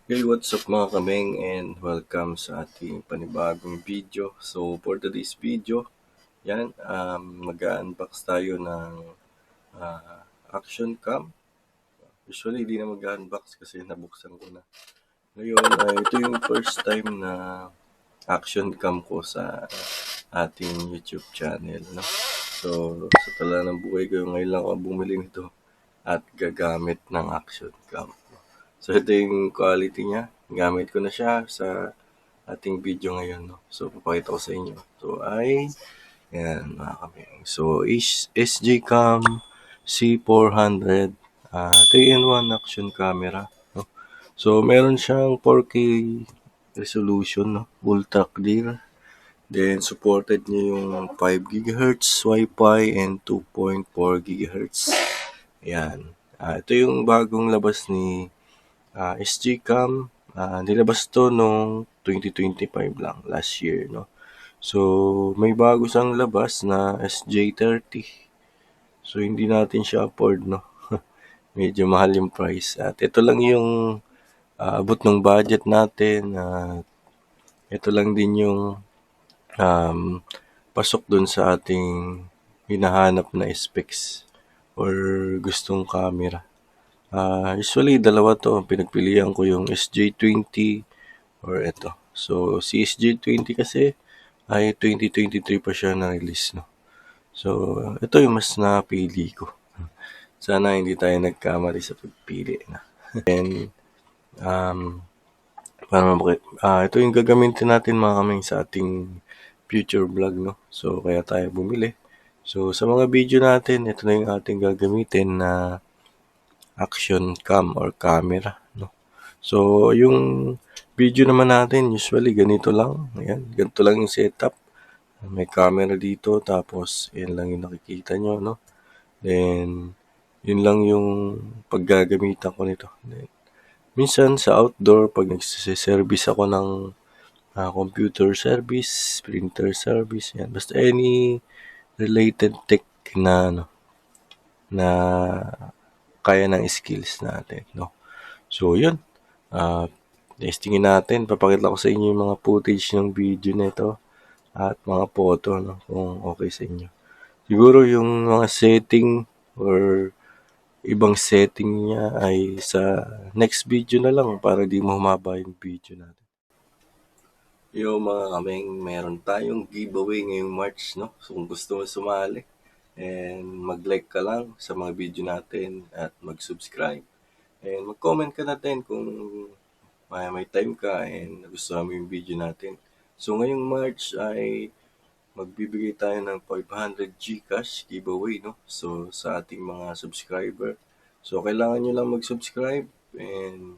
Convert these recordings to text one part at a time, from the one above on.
Hey, what's up mga kameng and welcome sa ating panibagong video. So, for today's video, mag-unbox tayo ng action cam. Usually, di na mag-unbox kasi nabuksan ko na. Ngayon, ito yung first time na action cam ko sa ating YouTube channel. No? So, sa tala ng buhay ko, ngayon lang ako bumili nito at gagamit ng action cam. So, ito yung quality niya. Gamit ko na siya sa ating video ngayon. No? So, papakita ko sa inyo. So, yan mga kami. So, SJCAM C400 3-in-1 action camera. No? So, meron siyang 4K resolution, no? Ultra clear. Then, supported niya yung 5 GHz Wi-Fi and 2.4 GHz. Yan. Ito yung bagong labas ni SJCAM. Nilabas to noong 2025 lang, last year, no? So, may bago siyang labas na SJ30. So, hindi natin siya afford, no? Medyo mahal yung price. At ito lang yung abot ng budget natin. Ito lang din yung pasok dun sa ating hinahanap na specs or gustong camera. Usually, dalawa to. Pinagpilian ko yung SJ20 or ito. So, si SJ20 kasi ay 2023 pa siya na-release, no? So, ito yung mas napili ko. Sana hindi tayo nagkamali sa pagpili na. And, ito yung gagamitin natin mga kaming sa ating future vlog, no? So, kaya tayo bumili. So, sa mga video natin, ito na yung ating gagamitin na action cam or camera, no? So, yung video naman natin, usually ganito lang. Ayan, ganito lang yung setup. May camera dito, tapos yan lang yung nakikita nyo, no? Then, yun lang yung paggagamitan ko nito. Then, minsan sa outdoor, pag nagsiservice ako ng computer service, printer service, yan. Basta any related tech na, ano, na kaya ng skills natin, no? So, yun. Testingin natin. Papakita ko sa inyo yung mga footage ng video nito at mga photo, no, kung okay sa inyo. Siguro yung mga setting or ibang setting niya ay sa next video na lang para di mo humaba yung video natin. Yo mga kameng, meron tayong giveaway ngayong March, no? So kung gusto mo sumali and mag-like ka lang sa mga video natin at mag-subscribe and mag-comment ka na din kung may time ka and gusto mo yung video natin. So ngayong March ay magbibigay tayo ng 500 GCash giveaway, no? So sa ating mga subscriber. So kailangan nyo lang mag-subscribe and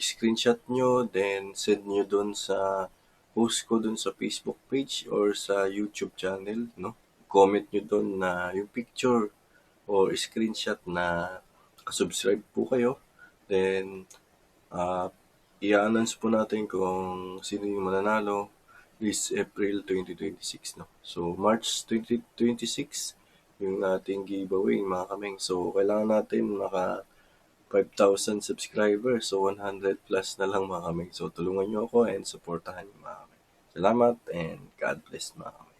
screenshot nyo, then send nyo dun sa post ko dun sa Facebook page or sa YouTube channel, no? Comment nyo dun na yung picture or screenshot na subscribe po kayo. Then, i-announce po natin kung sino yung mananalo this April 2026, no? So, March 2026 yung ating giveaway, mga kameng. So, kailangan natin maka 5,000 subscribers. So, 100 plus na lang, mga kameng. So, tulungan nyo ako and supportahan nyo, mga kameng. Salamat and God bless, mga kameng.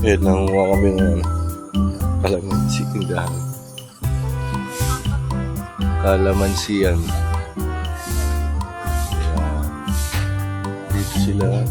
Ayan, nanguha kami ng kalamansi, tindahan. Kalamansi yan. Kaya, dito sila